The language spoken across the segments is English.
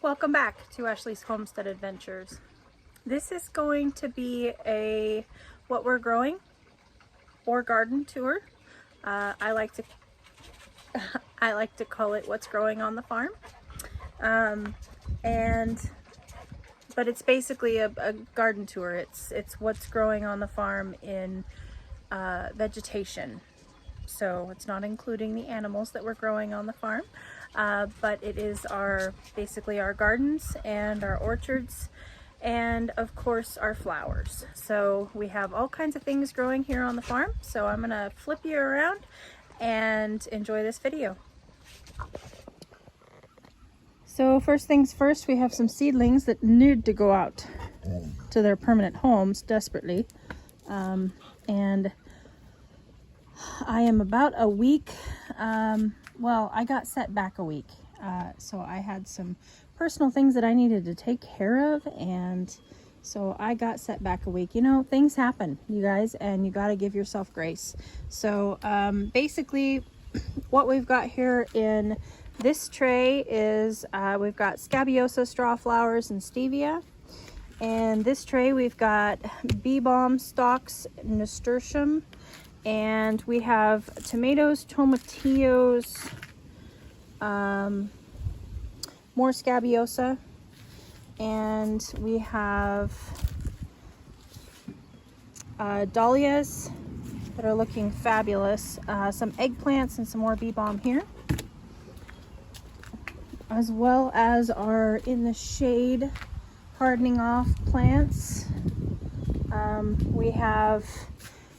Welcome back to Ashley's Homestead Adventures. This is going to be a what we're growing or garden tour. I like to call it what's growing on the farm. But it's basically a garden tour. It's what's growing on the farm in vegetation. So it's not including the animals that we're growing on the farm, but it is basically our gardens and our orchards, and of course our flowers. So we have all kinds of things growing here on the farm. So I'm gonna flip you around and enjoy this video. So first things first, we have some seedlings that need to go out to their permanent homes desperately. And I am about a week, well, I got set back a week. So I had some personal things that I needed to take care of, and so I got set back a week. You know, things happen, you guys, and you got to give yourself grace. So basically what we've got here in this tray is we've got Scabiosa straw flowers and stevia. And this tray we've got bee balm stalks, nasturtium, and we have tomatoes, tomatillos, more Scabiosa, and we have dahlias that are looking fabulous, some eggplants and some more bee balm here, as well as our in the shade hardening off plants. We have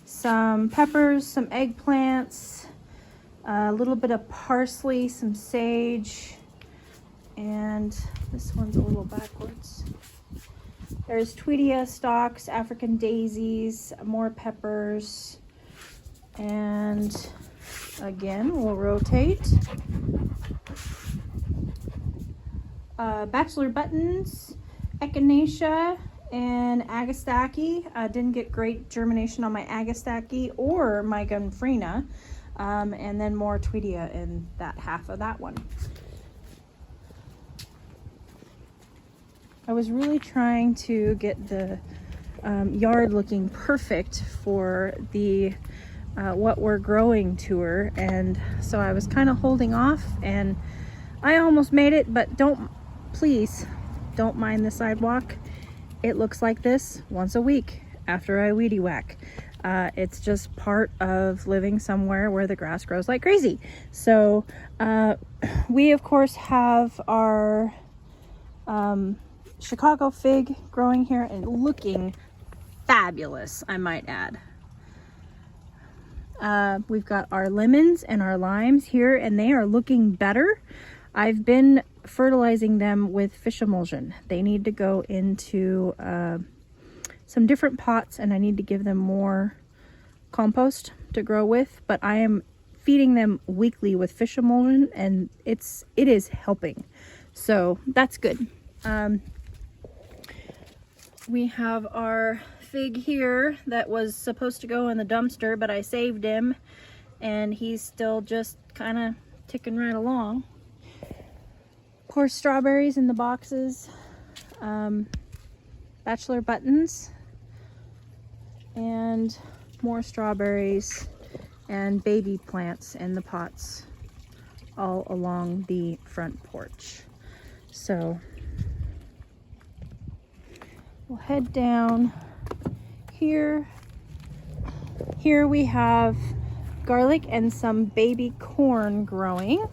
some peppers, some eggplants, a little bit of parsley, some sage, and this one's a little backwards. There's Tweedia stalks, African daisies, more peppers, and again, we'll rotate. Bachelor buttons, echinacea, and agastache. I didn't get great germination on my agastache or my gunfrina, and then more Tweedia in that half of that one. I was really trying to get the yard looking perfect for the what we're growing tour, and so I was kind of holding off, and I almost made it, but please don't mind the sidewalk. It looks like this once a week after I weedy whack. It's just part of living somewhere where the grass grows like crazy. So we of course have our Chicago fig growing here and looking fabulous, I might add. We've got our lemons and our limes here, and they are looking better. I've been fertilizing them with fish emulsion. They need to go into some different pots, and I need to give them more compost to grow with, but I am feeding them weekly with fish emulsion, and it is helping. So that's good. We have our fig here that was supposed to go in the dumpster, but I saved him, and he's still just kind of ticking right along. Of course, strawberries in the boxes, bachelor buttons, and more strawberries and baby plants in the pots all along the front porch. So we'll head down here. Here we have garlic and some baby corn growing.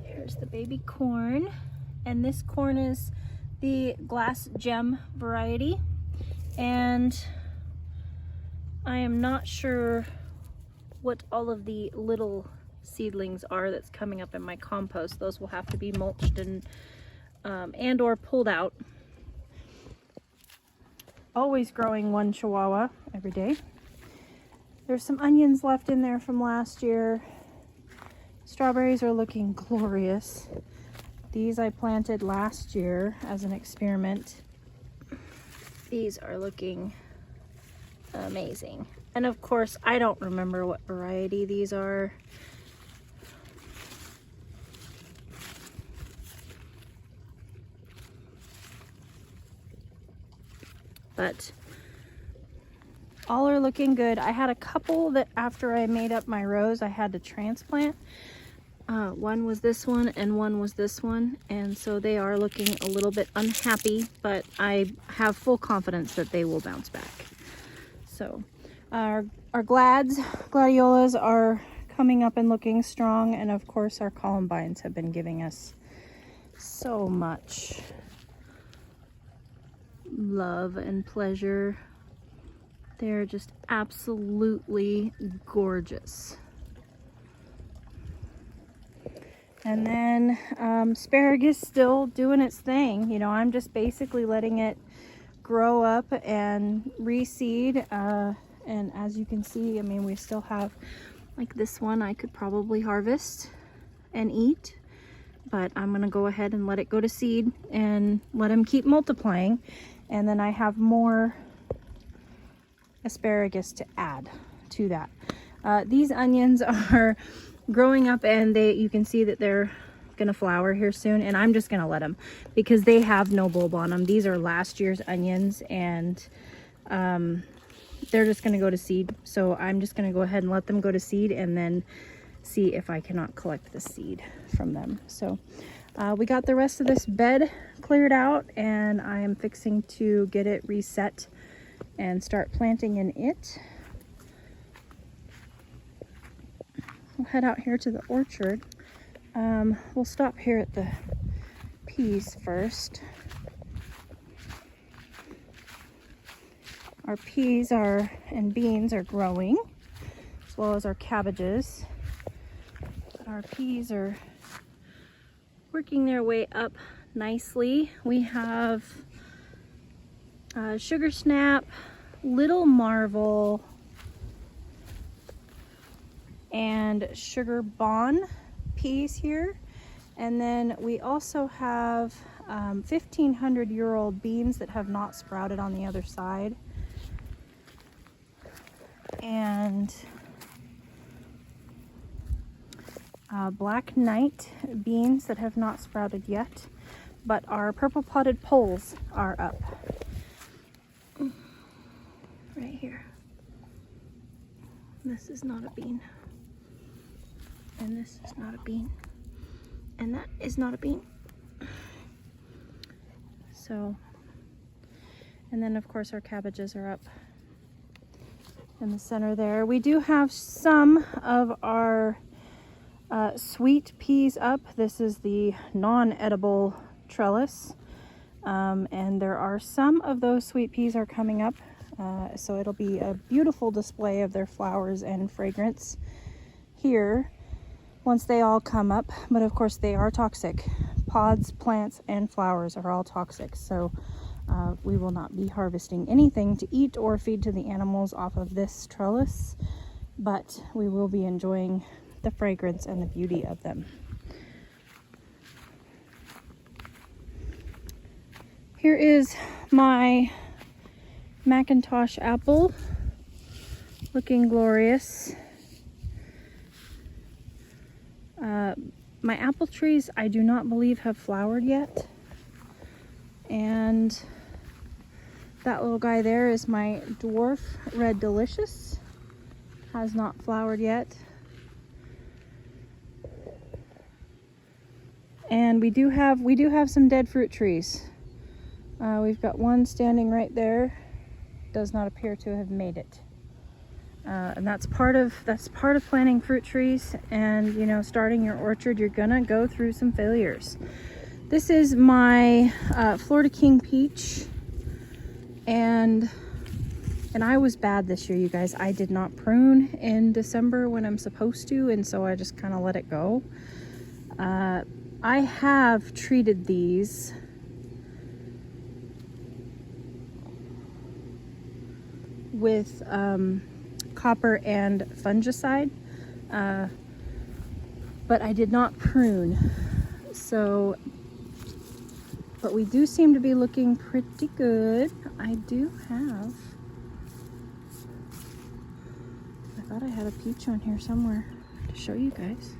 Here's the baby corn, and this corn is the glass gem variety, and I am not sure what all of the little seedlings are that's coming up in my compost. Those will have to be mulched and or pulled out. Always growing one chihuahua every day. There's some onions left in there from last year. Strawberries are looking glorious. These I planted last year as an experiment. These are looking amazing. And of course, I don't remember what variety these are. but all are looking good. I had a couple that after I made up my rows, I had to transplant. One was this one and one was this one, and so they are looking a little bit unhappy, but I have full confidence that they will bounce back. So our gladiolas are coming up and looking strong, and of course our columbines have been giving us so much love and pleasure. They're just absolutely gorgeous. And then asparagus still doing its thing. You know, I'm just basically letting it grow up and reseed. And as you can see, I mean, we still have, like this one I could probably harvest and eat, but I'm gonna go ahead and let it go to seed and let them keep multiplying. And then I have more asparagus to add to that. These onions are growing up, and you can see that they're gonna flower here soon, and I'm just gonna let them because they have no bulb on them. These are last year's onions, and they're just gonna go to seed. So I'm just gonna go ahead and let them go to seed and then see if I cannot collect the seed from them. So we got the rest of this bed cleared out, and I am fixing to get it reset and start planting in it. We'll head out here to the orchard. We'll stop here at the peas first. Our peas and beans are growing, as well as our cabbages. Our peas are working their way up nicely. We have Sugar Snap, Little Marvel, and Sugar Bon peas here. And then we also have 1,500-year-old beans that have not sprouted on the other side. And Black Knight beans that have not sprouted yet, but our purple potted poles are up. Right here. This is not a bean. And this is not a bean. And that is not a bean. So, and then of course our cabbages are up in the center there. We do have some of our sweet peas up. This is the non-edible trellis. And there are some of those sweet peas are coming up. So it'll be a beautiful display of their flowers and fragrance here once they all come up. But of course they are toxic. Pods, plants, and flowers are all toxic. So we will not be harvesting anything to eat or feed to the animals off of this trellis, but we will be enjoying the fragrance and the beauty of them. Here is my Macintosh apple, looking glorious. My apple trees, I do not believe have flowered yet. And that little guy there is my dwarf Red Delicious. Has not flowered yet. And we do have some dead fruit trees. We've got one standing right there. Does not appear to have made it. And that's part of planting fruit trees, and you know, starting your orchard, you're gonna go through some failures. This is my Florida King peach, and I was bad this year, you guys. I did not prune in December when I'm supposed to, and so I just kind of let it go. I have treated these with copper and fungicide, but I did not prune. So, but we do seem to be looking pretty good. I do have, I thought I had a peach on here somewhere to show you guys.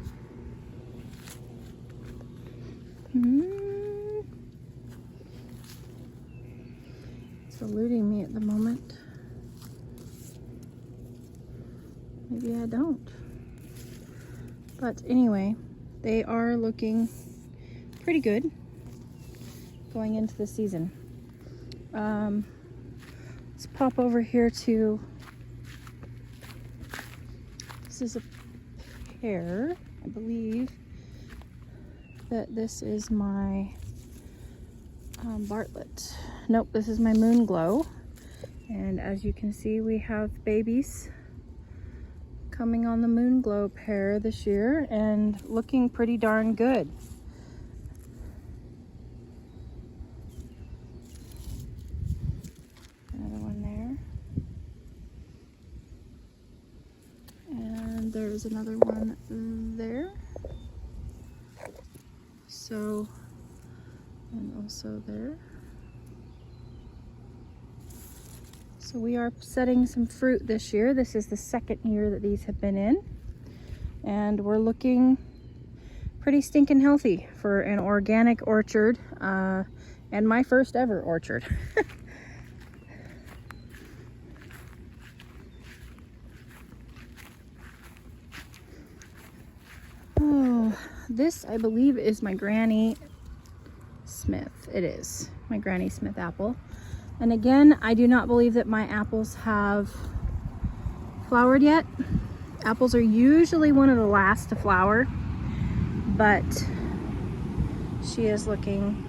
It's It's eluding me at the moment. Maybe I don't. But anyway, they are looking pretty good going into the season. Let's pop over here to, this is a pear, I believe that this is my Bartlett. Nope, this is my Moon Glow. And as you can see, we have babies coming on the Moon Glow pear this year and looking pretty darn good. Another one there. And there's another one there. So, and also there. So we are setting some fruit this year. This is the second year that these have been in. And we're looking pretty stinking healthy for an organic orchard. And my first ever orchard. Oh, this I believe is my Granny Smith. It is my Granny Smith apple. And again, I do not believe that my apples have flowered yet. Apples are usually one of the last to flower, but she is looking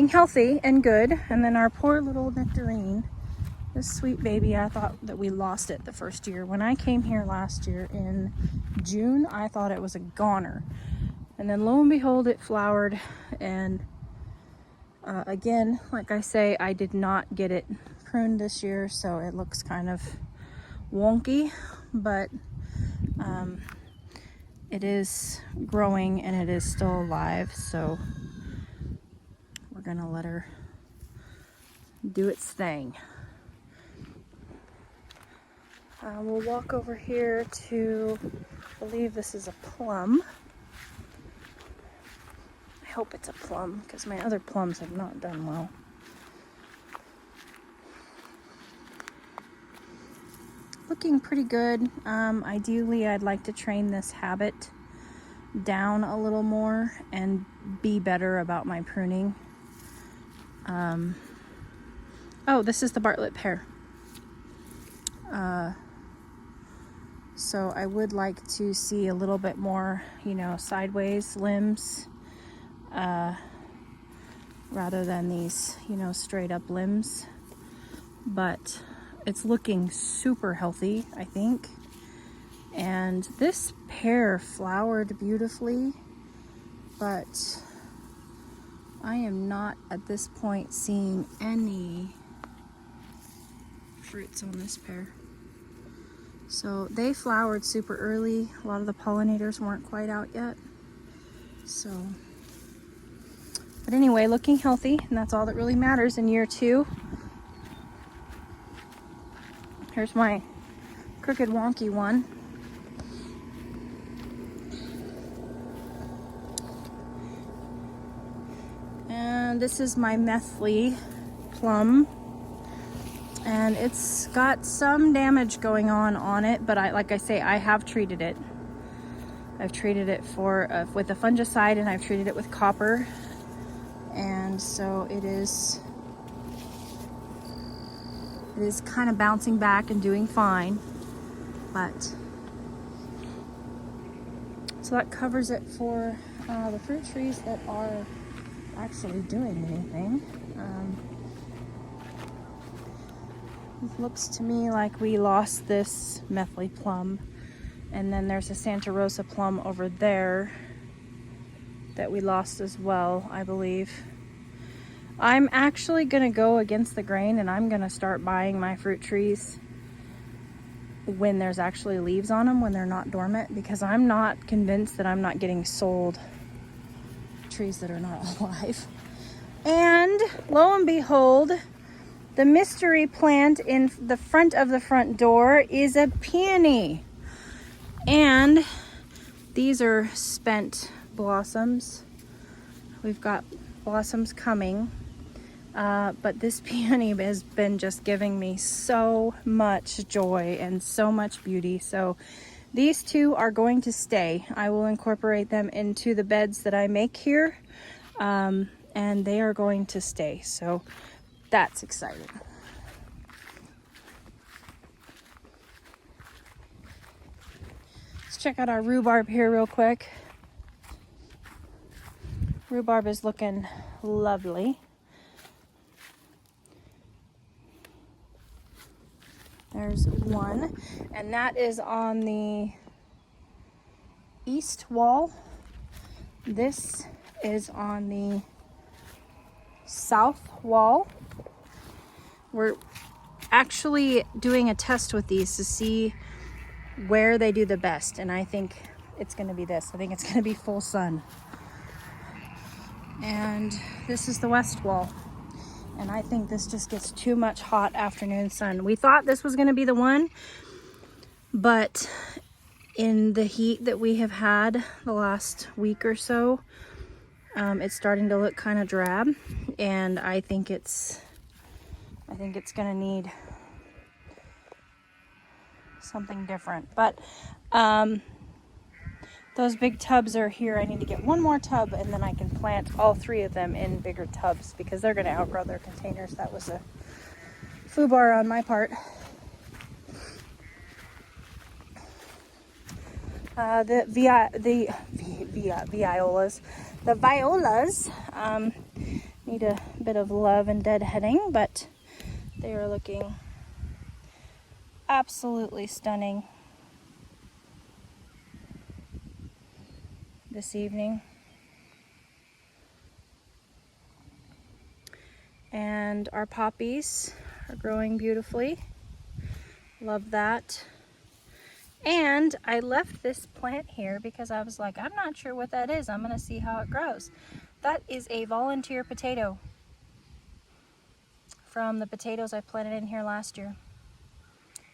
healthy and good. And then our poor little nectarine, this sweet baby, I thought that we lost it the first year. When I came here last year in June, I thought it was a goner. And then lo and behold, it flowered. And again, like I say, I did not get it pruned this year, so it looks kind of wonky, but it is growing and it is still alive, so we're gonna let her do its thing. We'll walk over here to, I believe this is a plum. I hope it's a plum because my other plums have not done well. Looking pretty good. Ideally, I'd like to train this habit down a little more and be better about my pruning. Oh, this is the Bartlett pear. So I would like to see a little bit more, you know, sideways limbs, rather than these, you know, straight up limbs. But it's looking super healthy, I think. And this pear flowered beautifully, but I am not at this point seeing any fruits on this pear. So they flowered super early. A lot of the pollinators weren't quite out yet. So, but anyway, looking healthy, and that's all that really matters in year 2. Here's my crooked wonky one. And this is my Methley plum. And it's got some damage going on it, but like I say, I have treated it. I've treated it with a fungicide, and I've treated it with copper. And so it is kind of bouncing back and doing fine. But so that covers it for the fruit trees that are actually doing anything. It looks to me like we lost this Methley plum, and then there's a Santa Rosa plum over there that we lost as well, I believe. I'm actually gonna go against the grain, and I'm gonna start buying my fruit trees when there's actually leaves on them, when they're not dormant, because I'm not convinced that I'm not getting sold trees that are not alive. And lo and behold, the mystery plant in the front of the front door is a peony. And these are spent blossoms. We've got blossoms coming. But this peony has been just giving me so much joy and so much beauty. So these two are going to stay. I will incorporate them into the beds that I make here, and they are going to stay. So that's exciting. Let's check out our rhubarb here real quick. Rhubarb is looking lovely. There's one, and that is on the east wall. This is on the south wall. We're actually doing a test with these to see where they do the best, and I think it's going to be this. I think it's going to be full sun. And this is the west wall. And I think this just gets too much hot afternoon sun. We thought this was going to be the one, but in the heat that we have had the last week or so, it's starting to look kind of drab, and I think it's going to need something different. But those big tubs are here. I need to get one more tub, and then I can plant all three of them in bigger tubs because they're going to outgrow their containers. That was a foobar on my part. The violas need a bit of love and deadheading, but they are looking absolutely stunning this evening. And our poppies are growing beautifully. Love that. And I left this plant here because I was like, I'm not sure what that is. I'm going to see how it grows. That is a volunteer potato from the potatoes I planted in here last year.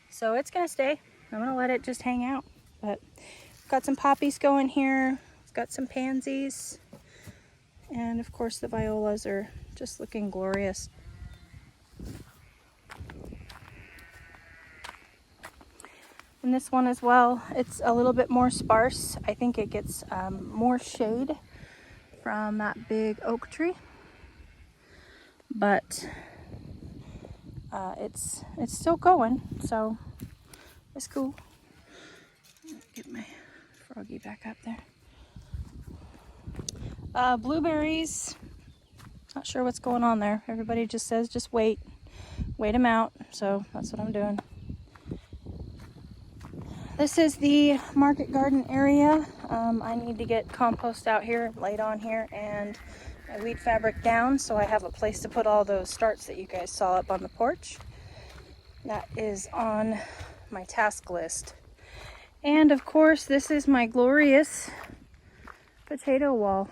So it's going to stay. I'm going to let it just hang out. But got some poppies going here. Got some pansies. And of course the violas are just looking glorious. And this one as well, it's a little bit more sparse. I think it gets more shade from that big oak tree. But it's still going, so it's cool. Get my froggy back up there. Blueberries, not sure what's going on there. Everybody just says just wait them out, so that's what I'm doing. This is the market garden area. I need to get compost out here, laid on here, and my wheat fabric down so I have a place to put all those starts that you guys saw up on the porch. That is on my task list. And of course, this is my glorious potato wall.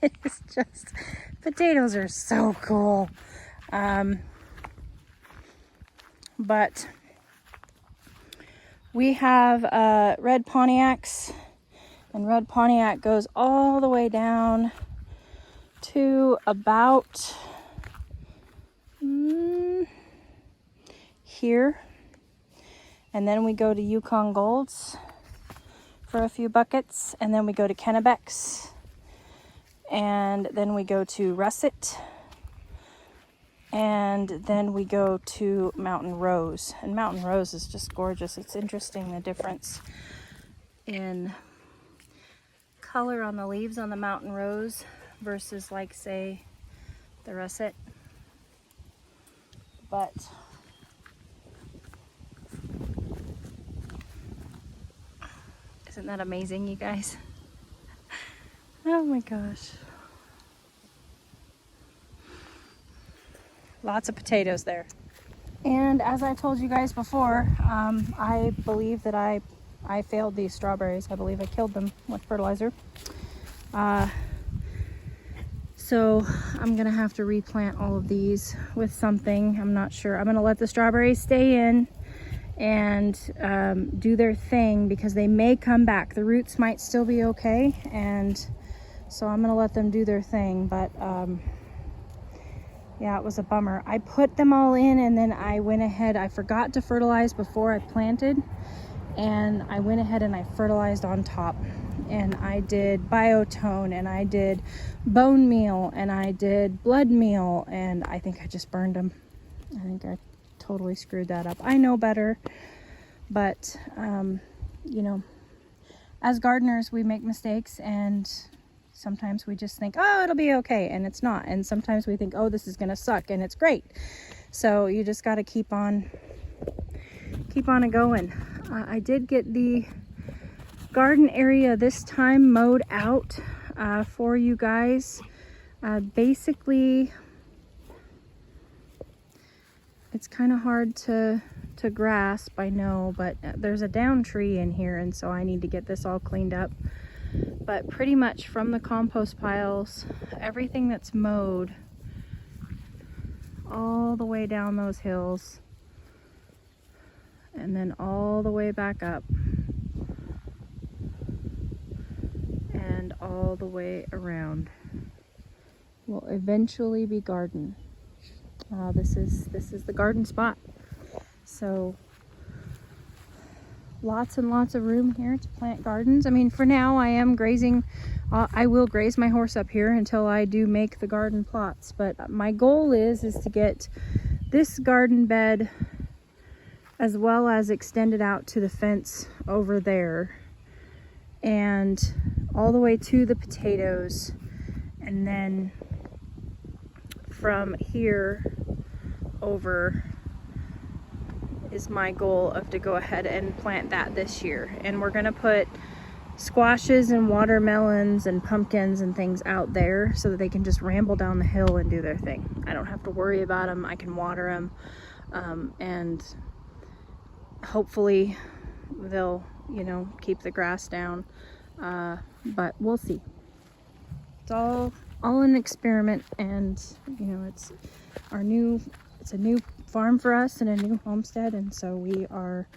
It's just, potatoes are so cool. But we have red Pontiacs, and red Pontiac goes all the way down to about here. And then we go to Yukon Golds for a few buckets, and then we go to Kennebecs. And then we go to Russet, and then we go to Mountain Rose. And Mountain Rose is just gorgeous. It's interesting the difference in color on the leaves on the Mountain Rose versus, like, say, the Russet. But isn't that amazing, you guys? Oh my gosh. Lots of potatoes there. And as I told you guys before, I believe that I failed these strawberries. I believe I killed them with fertilizer. So I'm gonna have to replant all of these with something. I'm not sure. I'm gonna let the strawberries stay in and do their thing because they may come back. The roots might still be okay, and So I'm gonna let them do their thing, but yeah, it was a bummer. I put them all in, and then I went ahead, I forgot to fertilize before I planted, and I went ahead and I fertilized on top. And I did biotone, and I did bone meal, and I did blood meal, and I think I just burned them. I think I totally screwed that up. I know better, but you know, as gardeners, we make mistakes, and sometimes we just think, oh, it'll be okay, and it's not. And sometimes we think, oh, this is gonna suck, and it's great. So you just got to keep on it going. I did get the garden area this time mowed out for you guys. Basically, it's kind of hard to grasp, I know, but there's a down tree in here, and so I need to get this all cleaned up. But pretty much from the compost piles, everything that's mowed all the way down those hills, and then all the way back up, and all the way around, will eventually be garden. This is the garden spot. So lots and lots of room here to plant gardens. I mean, for now I am grazing. I will graze my horse up here until I do make the garden plots. But my goal is to get this garden bed as well as extended out to the fence over there, and all the way to the potatoes, and then from here over is my goal of to go ahead and plant that this year. And we're gonna put squashes and watermelons and pumpkins and things out there so that they can just ramble down the hill and do their thing. I don't have to worry about them. I can water them, and hopefully they'll, you know, keep the grass down, but we'll see. It's all an experiment, and you know, it's a new farm for us and a new homestead, and so we are,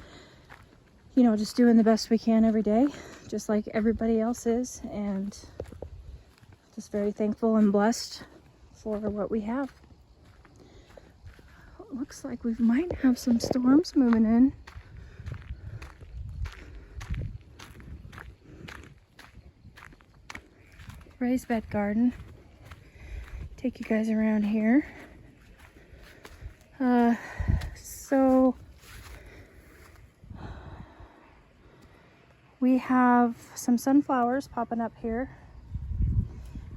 you know, just doing the best we can every day, just like everybody else is, and just very thankful and blessed for what we have. Looks like we might have some storms moving in. Raised bed garden. Take you guys around here. So we have some sunflowers popping up here,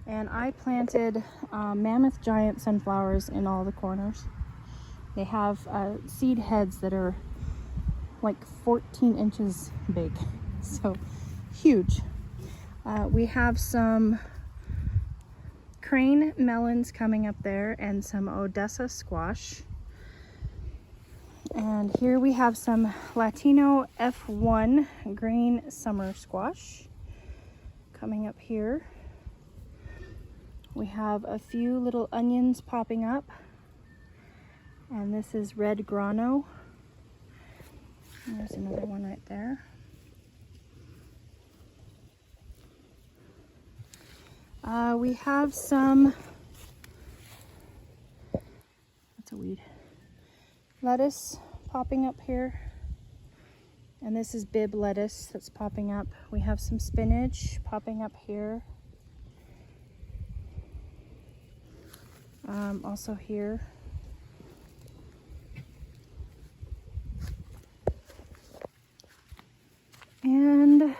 and I planted mammoth giant sunflowers in all the corners. They have seed heads that are like 14 inches big, so huge. We have some crane melons coming up there, and some Odessa squash. And here we have some Latino F1 green summer squash coming up here. We have a few little onions popping up, and this is red grano. There's another one right there. We have some, that's a weed, lettuce popping up here, and this is bib lettuce that's popping up. We have some spinach popping up here, also here. And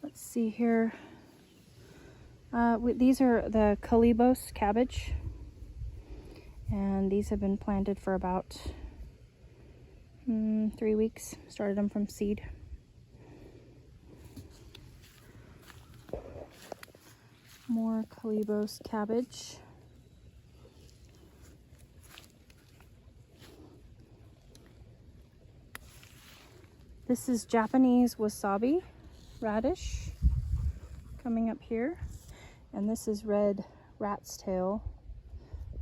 let's see here. These are the Calibos cabbage, and these have been planted for about 3 weeks. Started them from seed. More Calibos cabbage. This is Japanese wasabi radish coming up here. And this is red rat's tail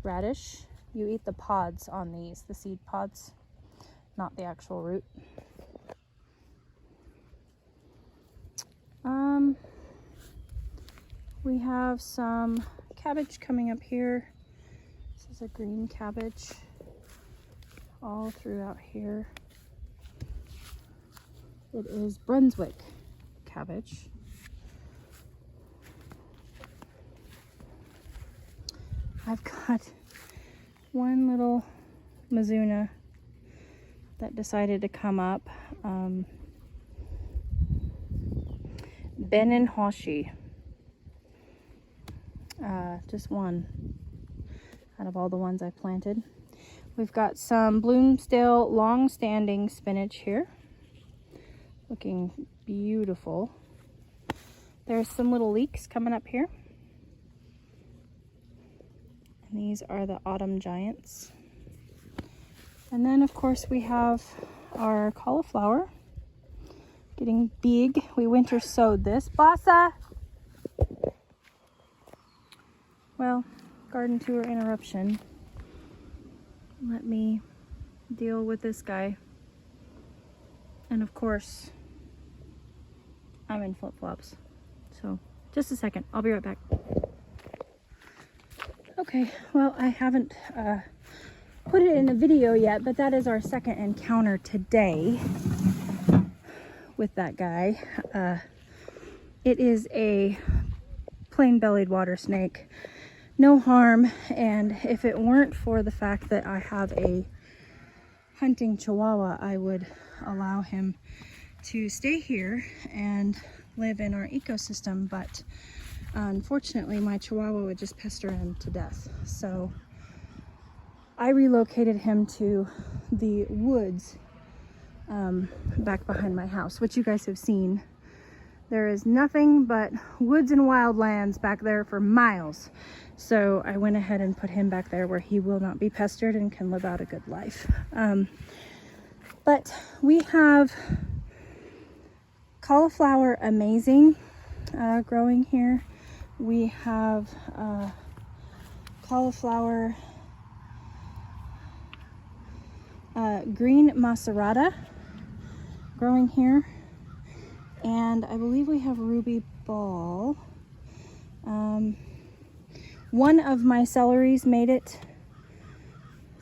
radish. You eat the pods on these, the seed pods, not the actual root. We have some cabbage coming up here. This is a green cabbage all throughout here. It is Brunswick cabbage. I've got one little Mizuna that decided to come up. Ben and Hoshi. Just one out of all the ones I planted. We've got some Bloomsdale long-standing spinach here. Looking beautiful. There's some little leeks coming up here. And these are the autumn giants. And then of course we have our cauliflower getting big. We winter sowed this. Bassa! Well, garden tour interruption. Let me deal with this guy. And of course, I'm in flip-flops. So, just a second. I'll be right back. Okay, well, I haven't put it in a video yet, but that is our second encounter today with that guy. It is a plain-bellied water snake. No harm, and if it weren't for the fact that I have a hunting Chihuahua, I would allow him to stay here and live in our ecosystem, but unfortunately my Chihuahua would just pester him to death. So I relocated him to the woods back behind my house, which you guys have seen. There is nothing but woods and wildlands back there for miles. So I went ahead and put him back there where he will not be pestered and can live out a good life. But we have cauliflower amazing growing here. We have cauliflower green macerata growing here. And I believe we have ruby ball. One of my celeries made it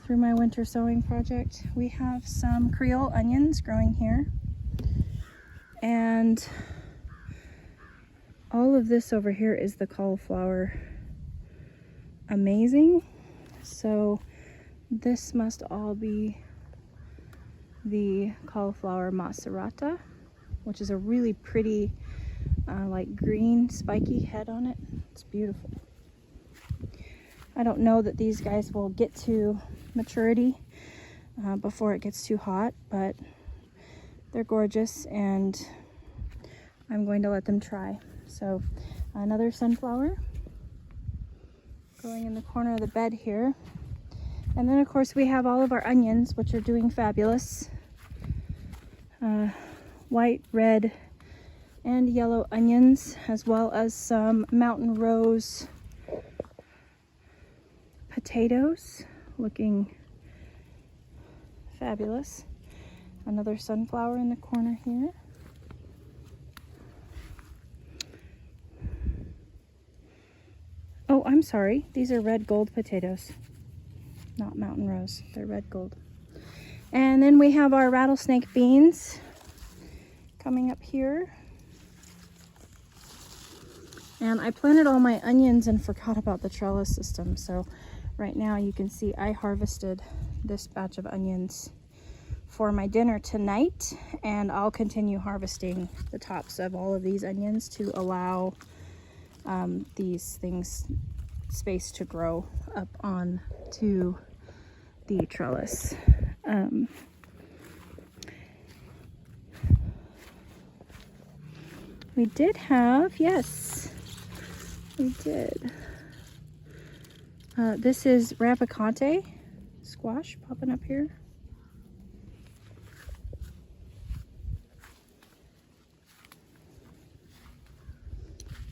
through my winter sowing project. We have some Creole onions growing here. And all of this over here is the cauliflower amazing. So this must all be the cauliflower macerata, which is a really pretty like green spiky head on it. It's beautiful. I don't know that these guys will get to maturity before it gets too hot, but they're gorgeous and I'm going to let them try. So another sunflower growing in the corner of the bed here. And then of course we have all of our onions, which are doing fabulous. White, red, and yellow onions, as well as some mountain rose potatoes, looking fabulous. Another sunflower in the corner here. Oh, I'm sorry. These are red gold potatoes, not mountain rose. They're red gold. And then we have our rattlesnake beans coming up here. And I planted all my onions and forgot about the trellis system. So right now you can see I harvested this batch of onions for my dinner tonight, and I'll continue harvesting the tops of all of these onions to allow these things space to grow up on to the trellis. We did have, yes, we did. This is rampicante squash popping up here.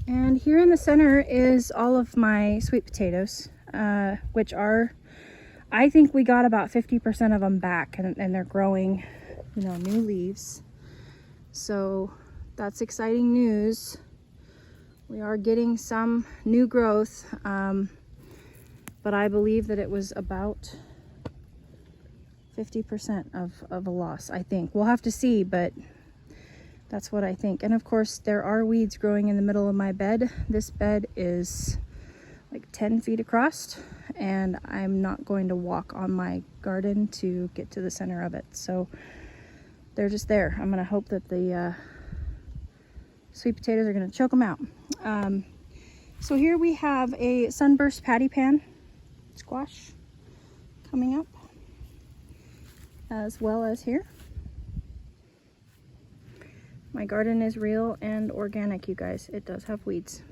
And here in the center is all of my sweet potatoes, which are, I think we got about 50% of them back, and they're growing, you know, new leaves. So that's exciting news We are getting some new growth, but I believe that it was about 50% of a loss, I think. We'll have to see, but that's what I think. And of course, there are weeds growing in the middle of my bed. This bed is like 10 feet across, and I'm not going to walk on my garden to get to the center of it. So they're just there. I'm gonna hope that the sweet potatoes are gonna choke them out. So here we have a sunburst patty pan squash coming up, as well as here. My garden is real and organic, you guys. It does have weeds.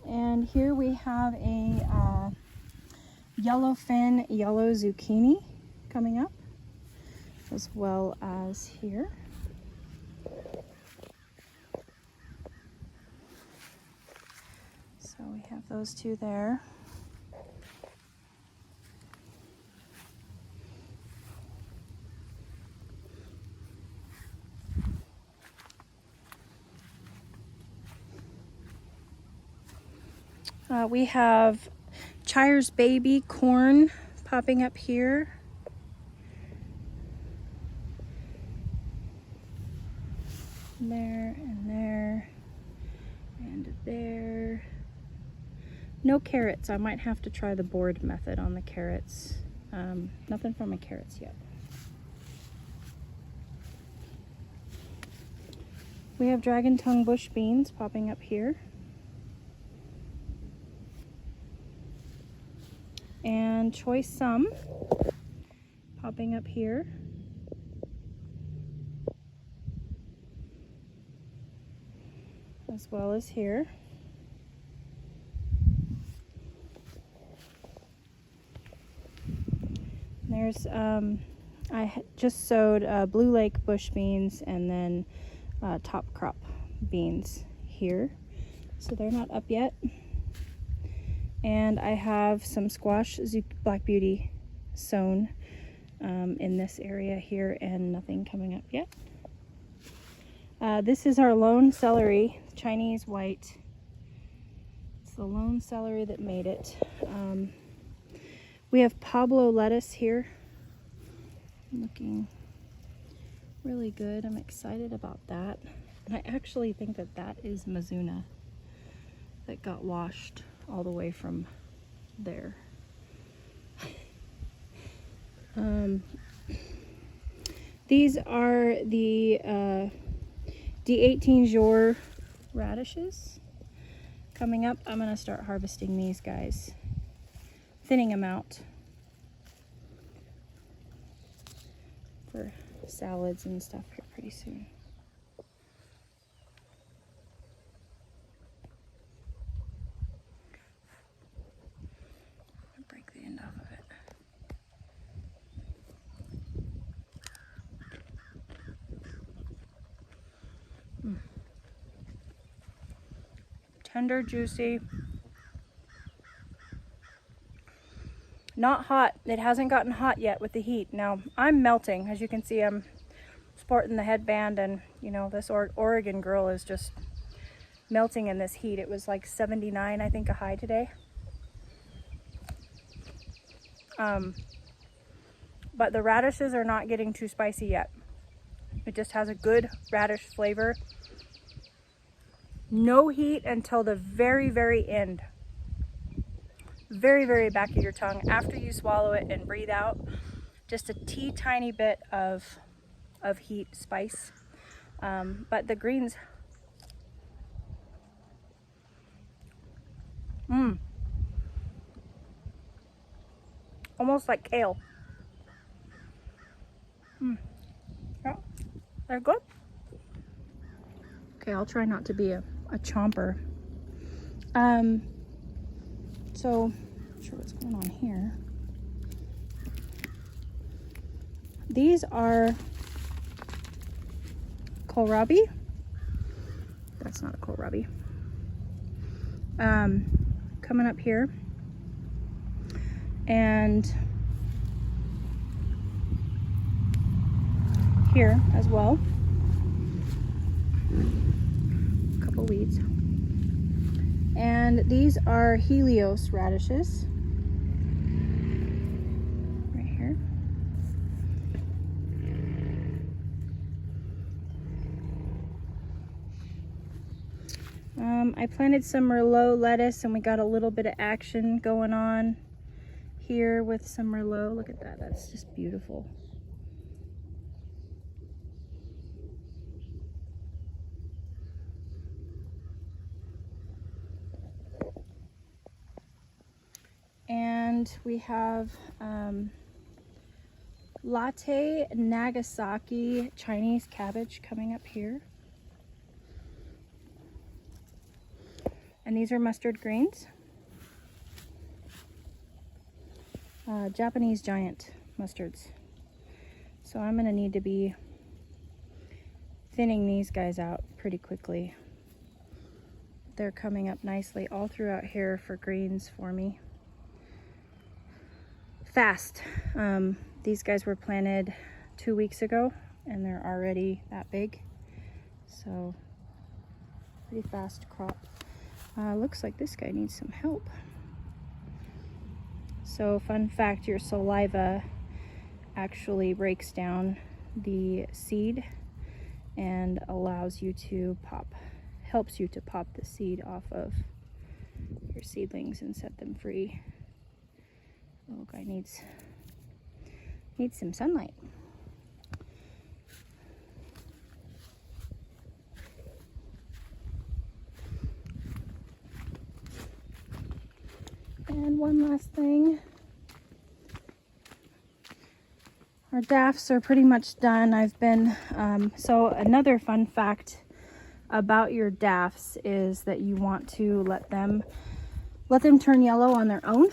And here we have a yellowfin yellow zucchini coming up, as well as here. So we have those two there. We have Chire's baby corn popping up here. There and there and there. No carrots. I might have to try the board method on the carrots. Nothing from my carrots yet. We have dragon tongue bush beans popping up here. And choice some popping up here. As well as here. There's, I just sowed Blue Lake bush beans and then top crop beans here. So they're not up yet. And I have some squash Black Beauty sown in this area here, and nothing coming up yet. This is our lone celery, Chinese white. It's the lone celery that made it. We have Pablo lettuce here, looking really good. I'm excited about that. And I actually think that that is Mizuna that got washed all the way from there. These are the D18 Jour radishes coming up. I'm gonna start harvesting these guys, thinning them out for salads and stuff here pretty soon. Tender, juicy, not hot. It hasn't gotten hot yet with the heat. Now I'm melting, as you can see. I'm sporting the headband, and you know, this Oregon girl is just melting in this heat. It was like 79, I think, a high today. But the radishes are not getting too spicy yet. It just has a good radish flavor. No heat until the very, very end. Very, very back of your tongue. After you swallow it and breathe out, just a tiny bit of heat, spice. But the greens, almost like kale. Yeah, they're good. Okay, I'll try not to be a chomper. So, not sure what's going on here. These are kohlrabi. That's not a kohlrabi. Coming up here. And here as well. couple weeds. And these are Helios radishes. Right here. I planted some Merlot lettuce and we got a little bit of action going on here with some Merlot. Look at that, that's just beautiful. And we have latte Nagasaki Chinese cabbage coming up here. And these are mustard greens. Japanese giant mustards. So I'm gonna need to be thinning these guys out pretty quickly. They're coming up nicely all throughout here for greens for me. Fast. These guys were planted 2 weeks ago and they're already that big. So pretty fast crop. Looks like this guy needs some help. So fun fact, your saliva actually breaks down the seed and allows you to helps you to pop the seed off of your seedlings and set them free. Little guy needs some sunlight. And one last thing. Our daffs are pretty much done. I've been, so another fun fact about your daffs is that you want to let them turn yellow on their own.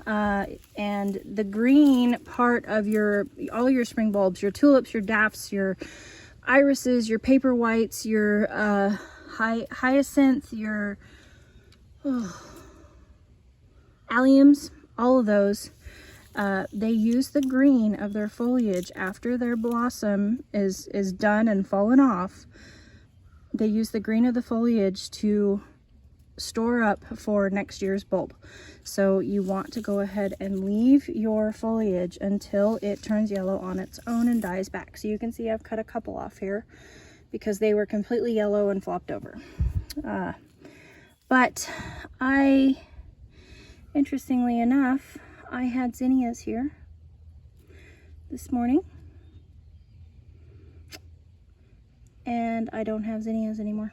And the green part of all your spring bulbs, your tulips, your daffs, your irises, your paper whites, your hyacinth, your alliums, all of those, they use the green of their foliage after their blossom is done and fallen off. They use the green of the foliage to store up for next year's bulb. So you want to go ahead and leave your foliage until it turns yellow on its own and dies back. So you can see I've cut a couple off here because they were completely yellow and flopped over. But interestingly enough, I had zinnias here this morning and I don't have zinnias anymore.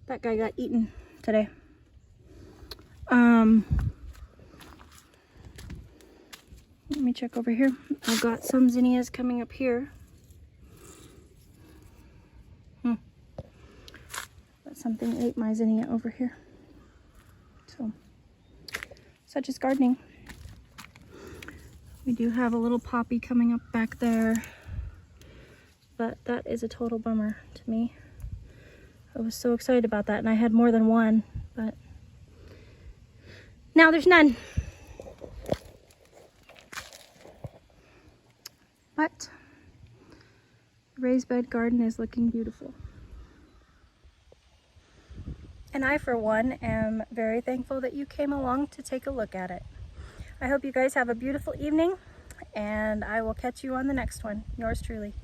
That guy got eaten today. Let me check over here. I've got some zinnias coming up here. But something ate my zinnia over here. So, such is gardening. We do have a little poppy coming up back there, but that is a total bummer to me. I was so excited about that, and I had more than one, but now there's none. But the raised bed garden is looking beautiful. And I, for one, am very thankful that you came along to take a look at it. I hope you guys have a beautiful evening, and I will catch you on the next one. Yours truly.